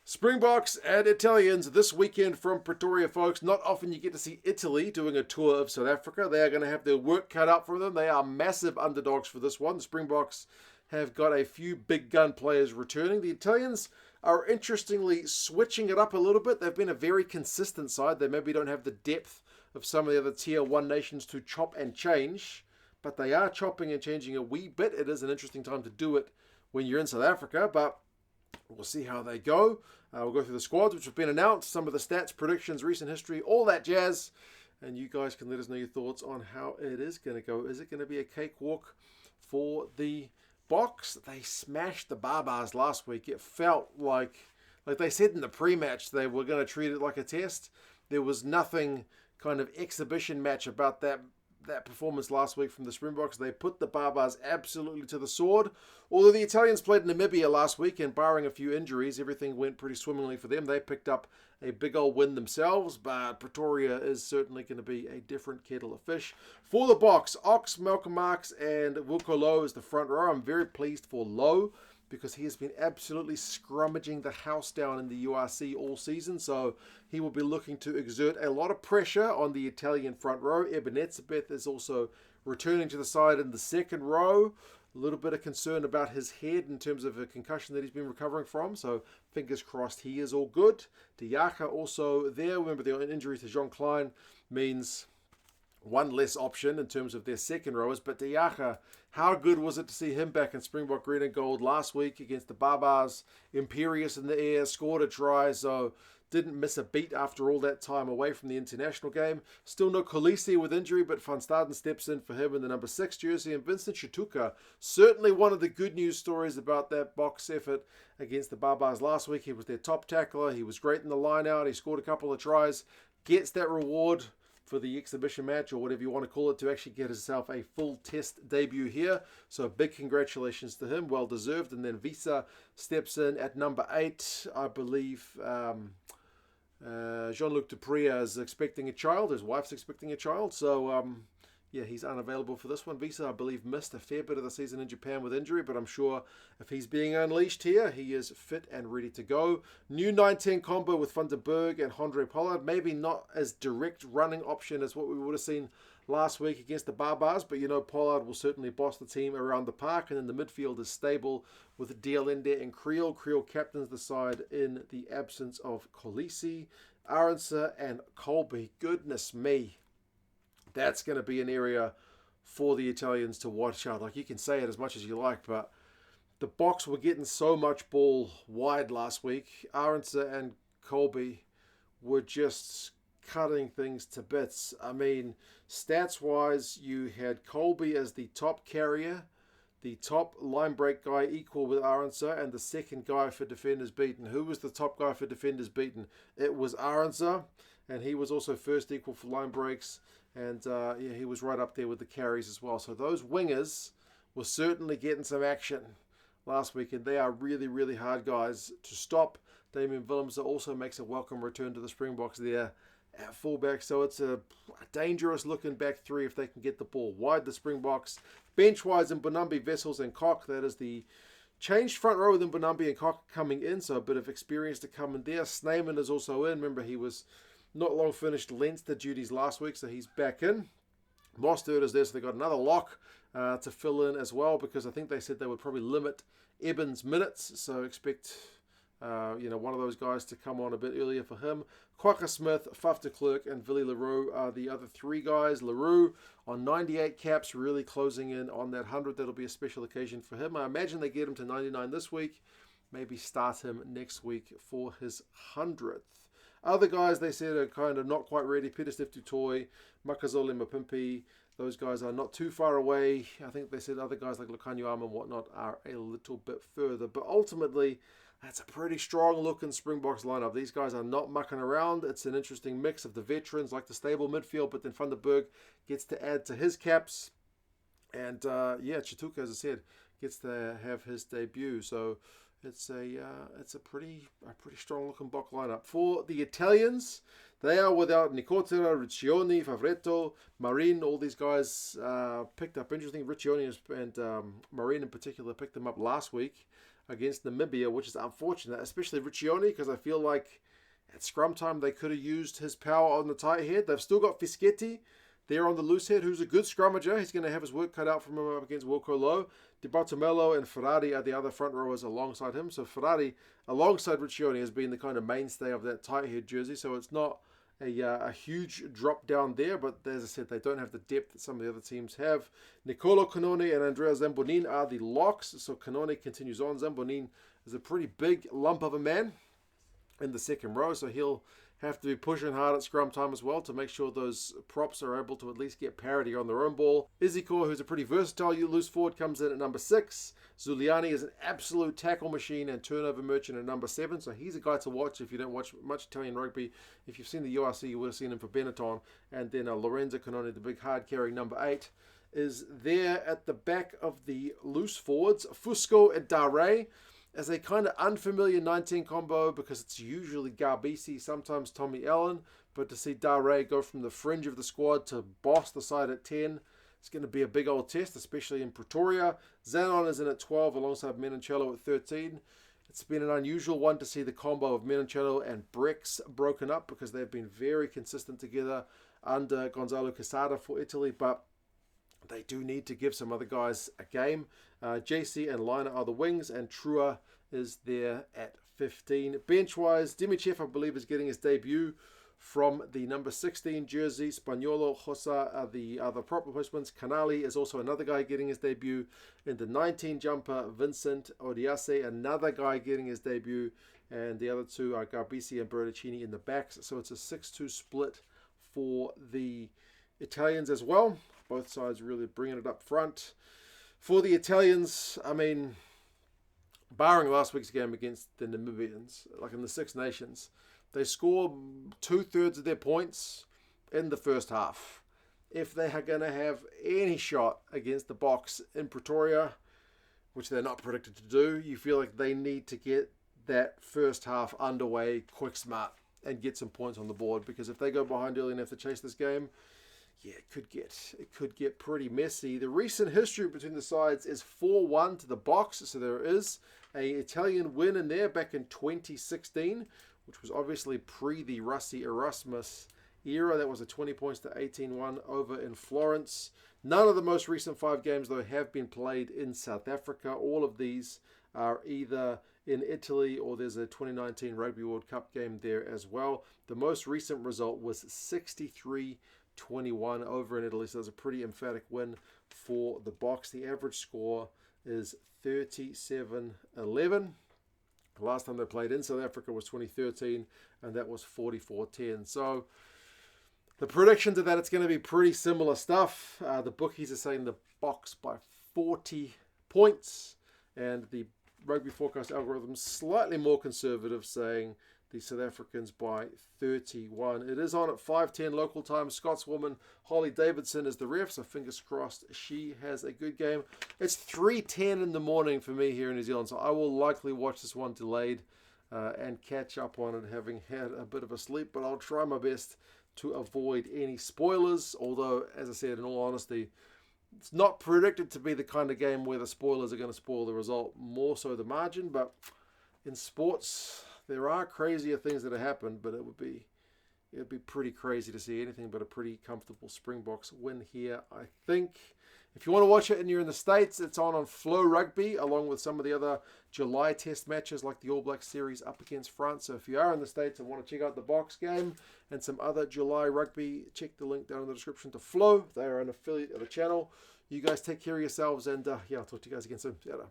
Springboks and Italians this weekend from Pretoria, folks. Not often you get to see Italy doing a tour of South Africa. They are going to have their work cut out for them. They are massive underdogs for this one. The Springboks have got a few big gun players returning. The Italians are interestingly switching it up a little bit. They've been a very consistent side. They maybe don't have the depth of some of the other tier 1 nations to chop and change, but they are chopping and changing a wee bit. It is an interesting time to do it when you're in South Africa, but we'll see how they go. We'll go through the squads which have been announced, some of the stats, predictions, recent history, all that jazz. And you guys can let us know your thoughts on how it is going to go. Is it going to be a cakewalk for the Boks? They smashed the Barbars last week. It felt like they said in the pre-match, they were going to treat it like a test. There was nothing kind of exhibition match about that performance last week from the Springboks. They put the Barbars absolutely to the sword. Although the Italians played Namibia last week, and barring a few injuries, everything went pretty swimmingly for them. They picked up a big old win themselves, but Pretoria is certainly going to be a different kettle of fish. For the Boks, Ox, Malcolm Marx, and Wilco Lowe is the front row. I'm very pleased for Lowe, because he has been absolutely scrummaging the house down in the URC all season. So he will be looking to exert a lot of pressure on the Italian front row. Ebenezabeth is also returning to the side in the second row. A little bit of concern about his head in terms of a concussion that he's been recovering from. So fingers crossed he is all good. Diaka also there. Remember, the injury to Jean Klein means one less option in terms of their second rowers. But Diaka, how good was it to see him back in Springbok green and gold last week against the Barbars? Imperious in the air, scored a try, so didn't miss a beat after all that time away from the international game. Still no Kolisi with injury, but Van Staden steps in for him in the number 6 jersey. And Vincent Chituka, certainly one of the good news stories about that Boks effort against the Barbars last week. He was their top tackler. He was great in the line out. He scored a couple of tries. Gets that reward for the exhibition match, or whatever you want to call it, to actually get himself a full test debut here. So big congratulations to him, well deserved. And then Visa steps in at number 8. I believe Jean-Luc Dupria is expecting a child. His wife's expecting a child. So yeah, he's unavailable for this one. Visa, I believe, missed a fair bit of the season in Japan with injury, but I'm sure if he's being unleashed here, he is fit and ready to go. New 9-10 combo with Van der Berg and Andre Pollard. Maybe not as direct running option as what we would have seen last week against the Barbars, but you know Pollard will certainly boss the team around the park, and then the midfield is stable with DLND and Creel. Creel captains the side in the absence of Kolisi, Arendse and Colby. Goodness me. That's going to be an area for the Italians to watch out. Like, you can say it as much as you like, but the Boks were getting so much ball wide last week. Arendse and Colby were just cutting things to bits. I mean, stats-wise, you had Colby as the top carrier, the top line break guy equal with Arendse, and the second guy for defenders beaten. Who was the top guy for defenders beaten? It was Arendse, and he was also first equal for line breaks. And yeah, he was right up there with the carries as well. So those wingers were certainly getting some action last week, and they are really, really hard guys to stop. Damien Willems also makes a welcome return to the Springboks there at fullback. So it's a dangerous looking back three if they can get the ball wide. The Springboks, bench-wise in Bonambi, Vessels and Koch. That is the changed front row with Bonambi and Koch coming in. So a bit of experience to come in there. Snyman is also in. Remember, he was not long finished Leinster duties last week, so he's back in. Mostert is there, so they got another lock to fill in as well, because I think they said they would probably limit Eben's minutes, so expect one of those guys to come on a bit earlier for him. Kwaka Smith, Faf de Klerk, and Willie Leroux are the other three guys. Leroux on 98 caps, really closing in on that 100. That'll be a special occasion for him. I imagine they get him to 99 this week. Maybe start him next week for his 100th. Other guys, they said, are kind of not quite ready. Peter Steph Tutoy, Makazole Mapimpi, those guys are not too far away. I think they said other guys like Lukanyuam and whatnot are a little bit further. But ultimately, that's a pretty strong-looking Springboks lineup. These guys are not mucking around. It's an interesting mix of the veterans, like the stable midfield, but then Van der Berg gets to add to his caps. And, yeah, Chituka, as I said, gets to have his debut. So it's a pretty strong looking Bok lineup. For the Italians, they are without Nicotera, Riccioni, Favretto, Marin. All these guys picked up interesting. Riccioni and Marin in particular picked them up last week. against Namibia, which is unfortunate, especially Riccione, because I feel like at scrum time they could have used his power on the tight head. They've still got Fischetti there on the loose head, who's a good scrummager. He's going to have his work cut out from him up against Wilco Low. Di Bartomelo and Ferrari are the other front rowers alongside him. So Ferrari, alongside Riccione, has been the kind of mainstay of that tight head jersey. So it's not a huge drop down there, but as I said, they don't have the depth that some of the other teams have. Nicolo Canone and Andrea Zambonin are the locks. So Canone continues on. Zambonin is a pretty big lump of a man in the second row, so he'll have to be pushing hard at scrum time as well to make sure those props are able to at least get parity on their own ball. Izikor, who's a pretty versatile loose forward, comes in at number 6. Zuliani is an absolute tackle machine and turnover merchant at number 7, so he's a guy to watch if you don't watch much Italian rugby. If you've seen the URC, you would have seen him for Benetton. And then Lorenzo Canone, the big hard-carrying number 8, is there at the back of the loose forwards. Fusco and Dare as a kind of unfamiliar 19 combo because it's usually Garbisi, sometimes Tommy Allen, but to see Dare go from the fringe of the squad to boss the side at 10, it's going to be a big old test, especially in Pretoria. Zanon is in at 12 alongside Menoncello at 13. It's been an unusual one to see the combo of Menoncello and Brex broken up because they've been very consistent together under Gonzalo Quesada for Italy, but they do need to give some other guys a game. JC and Liner are the wings, and Trua is there at 15. Bench-wise, Dimichev, I believe, is getting his debut from the number 16 jersey. Spagnolo, Hossa are the other prop replacements. Canali is also another guy getting his debut in the 19 jumper. Vincent Odiase, another guy getting his debut. And the other two are Garbisi and Bertocchini in the backs. So it's a 6-2 split for the Italians as well. Both sides really bringing it up front. For the Italians, I mean, barring last week's game against the Namibians, like in the Six Nations, they score 2/3 of their points in the first half. If they are going to have any shot against the Boks in Pretoria, which they're not predicted to do, you feel like they need to get that first half underway quick, smart, and get some points on the board. Because if they go behind early and have to chase this game, yeah, it could get pretty messy. The recent history between the sides is 4-1 to the Boks, so there is an Italian win in there back in 2016, which was obviously pre the Rusty Erasmus era. That was a 20 points to 18-1 over in Florence. None of the most recent 5 games, though, have been played in South Africa. All of these are either in Italy or there's a 2019 Rugby World Cup game there as well. The most recent result was 63-21 over in Italy, so that's a pretty emphatic win for the Boks. The average score is 37-11. The last time they played in South Africa was 2013, and that was 44-10. So the predictions are that it's going to be pretty similar stuff. The bookies are saying the Boks by 40 points, and the Rugby Forecast algorithm slightly more conservative, saying the South Africans by 31. It is on at 5:10 local time. Scotswoman Holly Davidson is the ref, so fingers crossed she has a good game. It's 3:10 in the morning for me here in New Zealand, so I will likely watch this one delayed and catch up on it, having had a bit of a sleep, but I'll try my best to avoid any spoilers, although, as I said, in all honesty, it's not predicted to be the kind of game where the spoilers are going to spoil the result, more so the margin, but in sports, there are crazier things that have happened, but it'd be pretty crazy to see anything but a pretty comfortable Springboks win here, I think. If you want to watch it and you're in the States, it's on Flow Rugby, along with some of the other July test matches like the All Blacks series up against France. So if you are in the States and want to check out the Boks game and some other July rugby, check the link down in the description to Flow. They are an affiliate of the channel. You guys take care of yourselves, and I'll talk to you guys again soon. See you later.